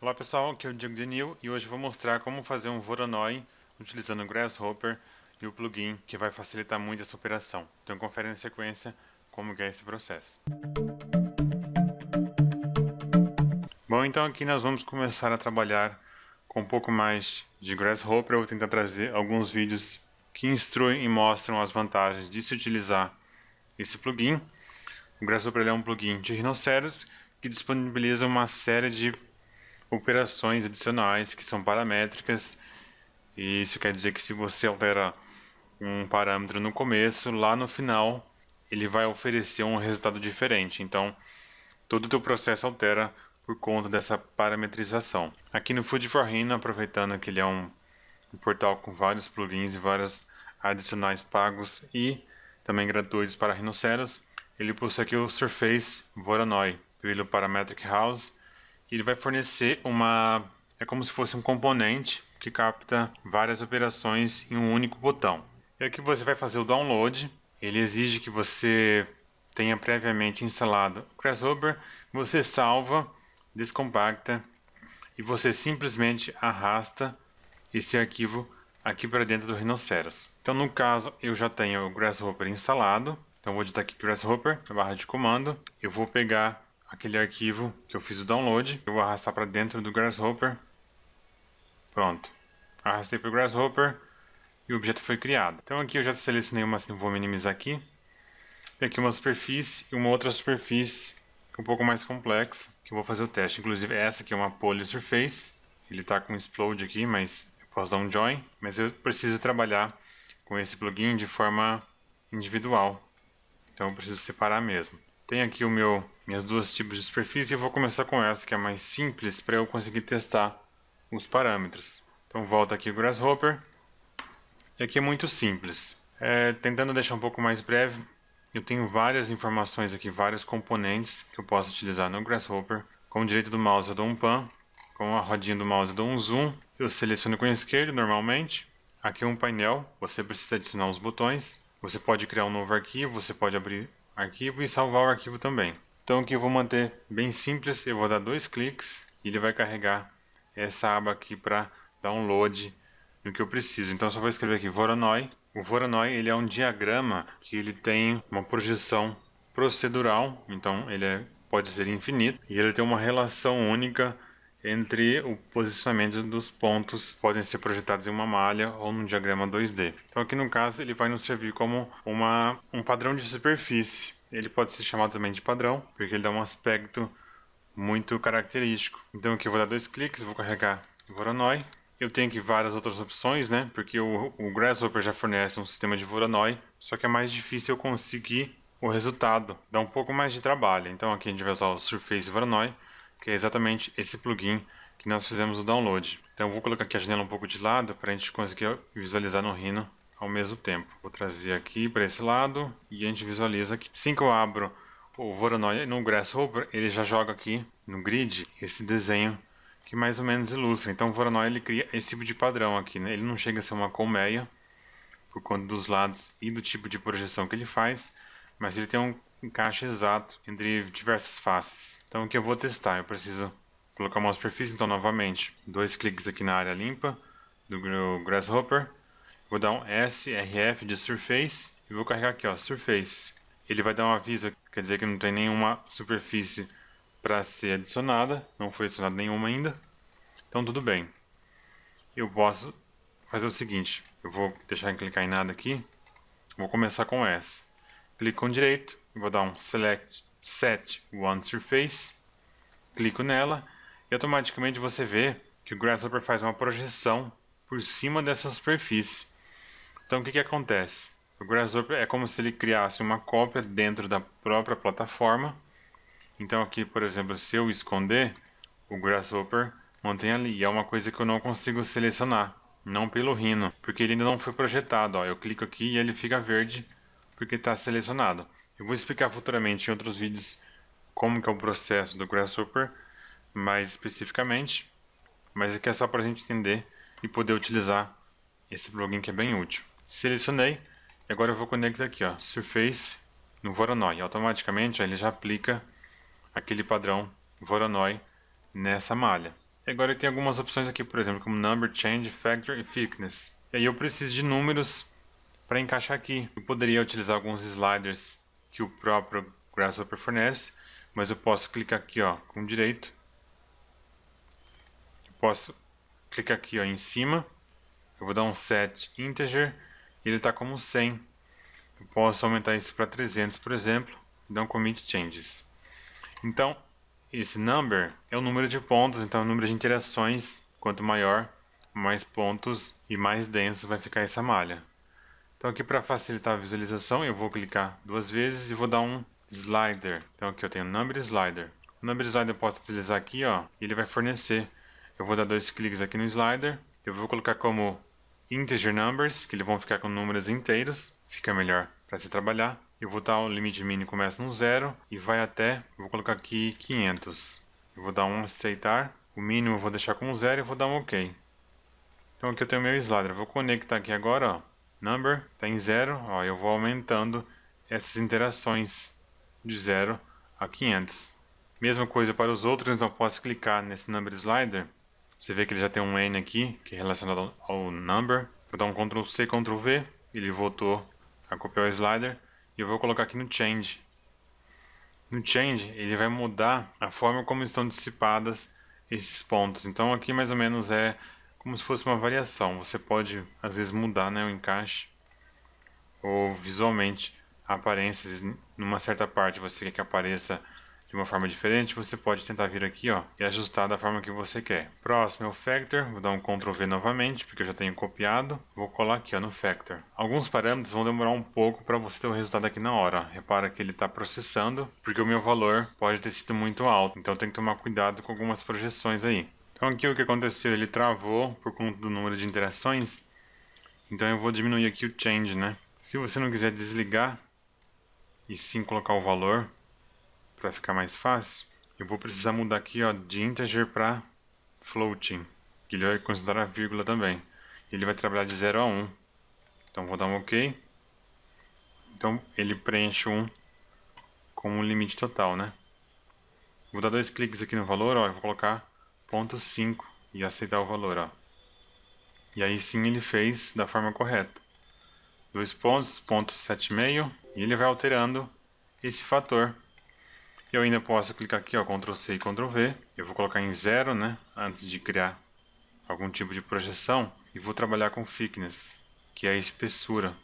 Olá pessoal, aqui é o Diego Denil e hoje eu vou mostrar como fazer um Voronoi utilizando o Grasshopper e o plugin que vai facilitar muito essa operação. Então confere na sequência como que é esse processo. Bom, então aqui nós vamos começar a trabalhar com um pouco mais de Grasshopper. Eu vou tentar trazer alguns vídeos que instruem e mostram as vantagens de se utilizar esse plugin. O Grasshopper é um plugin de Rhinoceros que disponibiliza uma série de operações adicionais que são paramétricas, e isso quer dizer que se você altera um parâmetro no começo, lá no final ele vai oferecer um resultado diferente. Então todo o teu processo altera por conta dessa parametrização. Aqui no Food for Rhino, aproveitando que ele é um portal com vários plugins e vários adicionais pagos e também gratuitos para Rhinoceros, ele possui aqui o Surface Voronoi pelo Parametric House. Ele vai fornecer é como se fosse um componente que capta várias operações em um único botão. E aqui você vai fazer o download. Ele exige que você tenha previamente instalado o Grasshopper. Você salva, descompacta e você simplesmente arrasta esse arquivo aqui para dentro do Rhinoceros. Então no caso eu já tenho o Grasshopper instalado. Então vou digitar aqui Grasshopper, na barra de comando. Eu vou pegar aquele arquivo que eu fiz o download, eu vou arrastar para dentro do Grasshopper. Pronto, arrastei para o Grasshopper e o objeto foi criado. Então aqui eu já selecionei uma, assim, vou minimizar aqui. Tem aqui uma superfície e uma outra superfície um pouco mais complexa, que eu vou fazer o teste. Inclusive essa aqui é uma Poly Surface, ele está com Explode aqui, mas eu posso dar um Join. Mas eu preciso trabalhar com esse plugin de forma individual, então eu preciso separar mesmo. Tem aqui minhas duas tipos de superfície e eu vou começar com essa que é mais simples para eu conseguir testar os parâmetros. Então volta aqui o Grasshopper. E aqui é muito simples. Tentando deixar um pouco mais breve, eu tenho várias informações aqui, vários componentes que eu posso utilizar no Grasshopper. Com o direito do mouse eu dou um pan, com a rodinha do mouse eu dou um zoom. Eu seleciono com o esquerdo normalmente. Aqui é um painel, você precisa adicionar os botões. Você pode criar um novo arquivo, você pode abrir arquivo e salvar o arquivo também. Então aqui eu vou manter bem simples, eu vou dar 2 cliques e ele vai carregar essa aba aqui para download do que eu preciso. Então eu só vou escrever aqui Voronoi. O Voronoi ele é um diagrama que ele tem uma projeção procedural, então ele pode ser infinito e ele tem uma relação única entre o posicionamento dos pontos que podem ser projetados em uma malha ou num diagrama 2D. Então aqui no caso ele vai nos servir como um padrão de superfície. Ele pode ser chamado também de padrão, porque ele dá um aspecto muito característico. Então aqui eu vou dar 2 cliques, vou carregar o Voronoi. Eu tenho aqui várias outras opções, né? Porque o Grasshopper já fornece um sistema de Voronoi, só que é mais difícil eu conseguir o resultado, dá um pouco mais de trabalho. Então aqui a gente vai usar o Surface Voronoi, que é exatamente esse plugin que nós fizemos o download. Então eu vou colocar aqui a janela um pouco de lado para a gente conseguir visualizar no Rhino ao mesmo tempo. Vou trazer aqui para esse lado e a gente visualiza aqui. Assim que eu abro o Voronoi no Grasshopper, ele já joga aqui no grid esse desenho que mais ou menos ilustra. Então o Voronoi ele cria esse tipo de padrão aqui, né? Ele não chega a ser uma colmeia por conta dos lados e do tipo de projeção que ele faz, mas ele tem um encaixe exato entre diversas faces. Então o que eu vou testar? Eu preciso colocar uma superfície, então novamente 2 cliques aqui na área limpa do Grasshopper. Vou dar um SRF de Surface e vou carregar aqui, ó, Surface. Ele vai dar um aviso, quer dizer que não tem nenhuma superfície para ser adicionada, não foi adicionada nenhuma ainda. Então tudo bem. Eu posso fazer o seguinte, eu vou deixar de clicar em nada aqui. Vou começar com essa. Clico com direito, vou dar um Select Set One Surface, clico nela e automaticamente você vê que o Grasshopper faz uma projeção por cima dessa superfície. Então o que acontece? O Grasshopper é como se ele criasse uma cópia dentro da própria plataforma. Então aqui, por exemplo, se eu esconder, o Grasshopper mantém ali. E é uma coisa que eu não consigo selecionar, não pelo Rhino, porque ele ainda não foi projetado. Ó. Eu clico aqui e ele fica verde porque está selecionado. Eu vou explicar futuramente em outros vídeos como que é o processo do Grasshopper, mais especificamente, mas aqui é só para a gente entender e poder utilizar esse plugin que é bem útil. Selecionei e agora eu vou conectar aqui, ó, Surface no Voronoi. Automaticamente ó, ele já aplica aquele padrão Voronoi nessa malha. E agora eu tenho algumas opções aqui, por exemplo, como Number, Change, Factor e Thickness. E aí eu preciso de números para encaixar aqui. Eu poderia utilizar alguns sliders que o próprio Grasshopper fornece, mas eu posso clicar aqui, ó, com direito. Eu posso clicar aqui, ó, em cima. Eu vou dar um set integer e ele está como 100. Eu posso aumentar isso para 300, por exemplo, e dar um commit changes. Então, esse number é o número de pontos, então é o número de interações. Quanto maior, mais pontos e mais denso vai ficar essa malha. Então aqui para facilitar a visualização, eu vou clicar duas vezes e vou dar um slider. Então aqui eu tenho number slider. O number slider eu posso utilizar aqui, ó, e ele vai fornecer. Eu vou dar dois cliques aqui no slider. Eu vou colocar como integer numbers, que eles vão ficar com números inteiros. Fica melhor para se trabalhar. Eu vou dar o limite mínimo, começa no 0 e vai até, vou colocar aqui 500. Eu vou dar um aceitar. O mínimo eu vou deixar como 0 e vou dar um OK. Então aqui eu tenho meu slider. Eu vou conectar aqui agora, ó. Number está em 0, ó, eu vou aumentando essas interações de 0 a 500. Mesma coisa para os outros, então eu posso clicar nesse number slider. Você vê que ele já tem um N aqui, que é relacionado ao number. Vou dar um Ctrl C, Ctrl V, ele voltou a copiar o slider. E eu vou colocar aqui no change. No change, ele vai mudar a forma como estão dissipadas esses pontos. Então aqui mais ou menos é como se fosse uma variação. Você pode às vezes mudar, né, o encaixe ou visualmente a aparência. Numa certa parte você quer que apareça de uma forma diferente, você pode tentar vir aqui, ó, e ajustar da forma que você quer. Próximo é o Factor. Vou dar um Ctrl V novamente, porque eu já tenho copiado. Vou colar aqui, ó, no Factor. Alguns parâmetros vão demorar um pouco para você ter o resultado aqui na hora. Repara que ele está processando, porque o meu valor pode ter sido muito alto. Então tem que tomar cuidado com algumas projeções aí. Então aqui o que aconteceu, ele travou por conta do número de interações. Então eu vou diminuir aqui o change, né? Se você não quiser desligar e sim colocar o valor para ficar mais fácil, eu vou precisar mudar aqui, ó, de integer para floating, que ele vai considerar vírgula também. Ele vai trabalhar de 0 a 1. Então vou dar um OK. Então ele preenche 1 como um limite total, né? Vou dar dois cliques aqui no valor, ó, eu vou colocar 0,5 e aceitar o valor, ó. E aí sim ele fez da forma correta. 2 pontos, 0,75, e ele vai alterando esse fator. Eu ainda posso clicar aqui, ó, Ctrl C e Ctrl V. Eu vou colocar em 0, né, antes de criar algum tipo de projeção. E vou trabalhar com thickness, que é a espessura.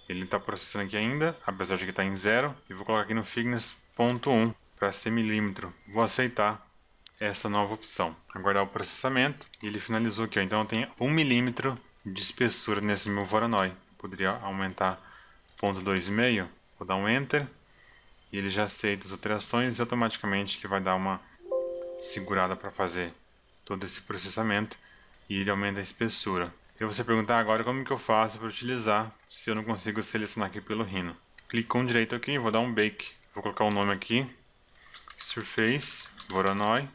Ele está processando aqui ainda, apesar de que está em 0. E vou colocar aqui no thickness 0,1 para ser milímetro. Vou aceitar essa nova opção. Aguardar o processamento. E ele finalizou aqui, ó. Então eu tenho 1 milímetro de espessura nesse meu Voronoi. Poderia aumentar 0,2,5. Vou dar um Enter. E ele já aceita as alterações e automaticamente ele vai dar uma segurada para fazer todo esse processamento e ele aumenta a espessura. Eu vou você perguntar agora como que eu faço para utilizar se eu não consigo selecionar aqui pelo Rhino. Clique com direito aqui, vou dar um Bake. Vou colocar o nome aqui, Surface, Voronoi.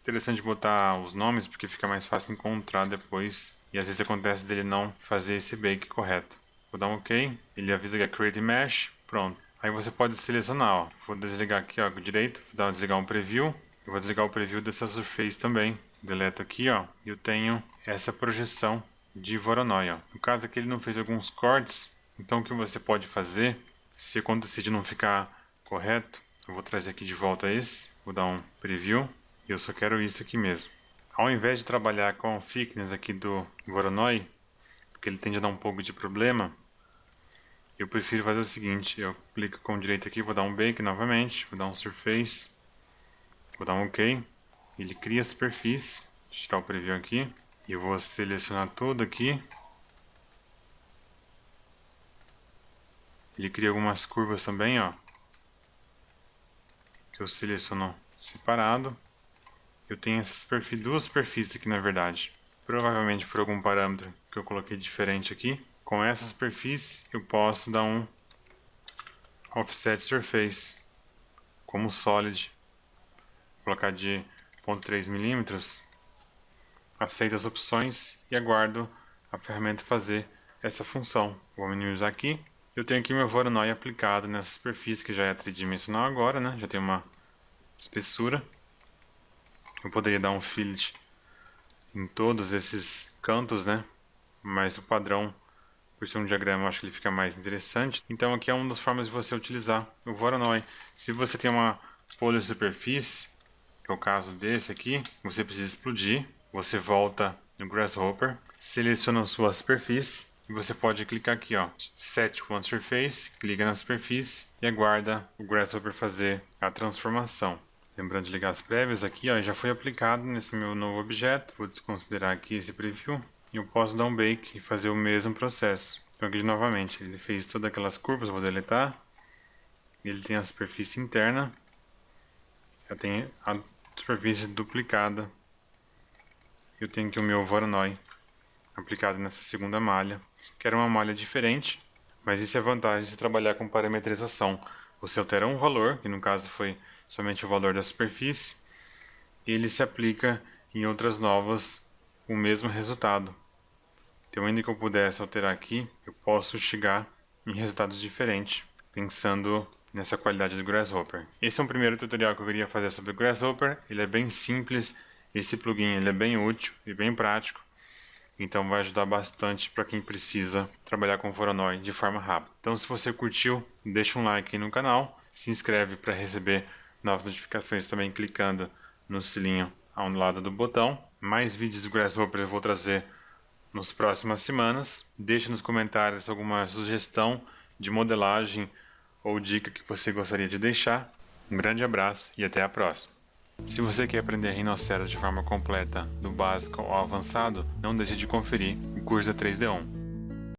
Interessante botar os nomes porque fica mais fácil encontrar depois e às vezes acontece dele não fazer esse Bake correto. Vou dar um OK, ele avisa que é Create Mesh, pronto. Aí você pode selecionar, ó. Vou desligar aqui, ó, com o direito, vou desligar um preview. Eu vou desligar o preview dessa surface também. Deleto aqui, ó. E eu tenho essa projeção de Voronoi, ó. No caso aqui ele não fez alguns cortes, então o que você pode fazer, se acontecer de não ficar correto, eu vou trazer aqui de volta esse. Vou dar um preview. E eu só quero isso aqui mesmo. Ao invés de trabalhar com o thickness aqui do Voronoi, porque ele tende a dar um pouco de problema, eu prefiro fazer o seguinte, eu clico com o direito aqui, vou dar um Bake novamente, vou dar um Surface, vou dar um OK, ele cria a superfície, deixa eu tirar o preview aqui, e eu vou selecionar tudo aqui, ele cria algumas curvas também, ó, que eu seleciono separado, eu tenho essas duas superfícies aqui na verdade, provavelmente por algum parâmetro que eu coloquei diferente aqui. Com essa superfície eu posso dar um Offset Surface como Solid. Vou colocar de 0,3 mm. Aceito as opções e aguardo a ferramenta fazer essa função. Vou minimizar aqui. Eu tenho aqui meu Voronoi aplicado nessa superfície que já é tridimensional agora, né? Já tem uma espessura. Eu poderia dar um fillet em todos esses cantos, né? Mas o padrão, por ser um diagrama, eu acho que ele fica mais interessante. Então aqui é uma das formas de você utilizar o Voronoi. Se você tem uma polissuperfície, que é o caso desse aqui, você precisa explodir. Você volta no Grasshopper, seleciona a sua superfície e você pode clicar aqui, ó, Set One Surface, clica na superfície e aguarda o Grasshopper fazer a transformação. Lembrando de ligar as prévias aqui, ó, já foi aplicado nesse meu novo objeto. Vou desconsiderar aqui esse preview e eu posso dar um bake e fazer o mesmo processo. Então aqui novamente, ele fez todas aquelas curvas, vou deletar. Ele tem a superfície interna, já tem a superfície duplicada. Eu tenho aqui o meu Voronoi aplicado nessa segunda malha. Quero uma malha diferente, mas isso é a vantagem de trabalhar com parametrização. Você altera um valor, que no caso foi somente o valor da superfície, e ele se aplica em outras novas o mesmo resultado. Então, ainda que eu pudesse alterar aqui, eu posso chegar em resultados diferentes, pensando nessa qualidade do Grasshopper. Esse é um primeiro tutorial que eu queria fazer sobre o Grasshopper. Ele é bem simples, esse plugin ele é bem útil e bem prático. Então vai ajudar bastante para quem precisa trabalhar com Voronoi de forma rápida. Então se você curtiu, deixa um like aí no canal, se inscreve para receber novas notificações também clicando no sininho ao lado do botão. Mais vídeos do Grasshopper eu vou trazer nas próximas semanas. Deixe nos comentários alguma sugestão de modelagem ou dica que você gostaria de deixar. Um grande abraço e até a próxima! Se você quer aprender Rhinoceros de forma completa, do básico ao avançado, não deixe de conferir o curso da 3D1.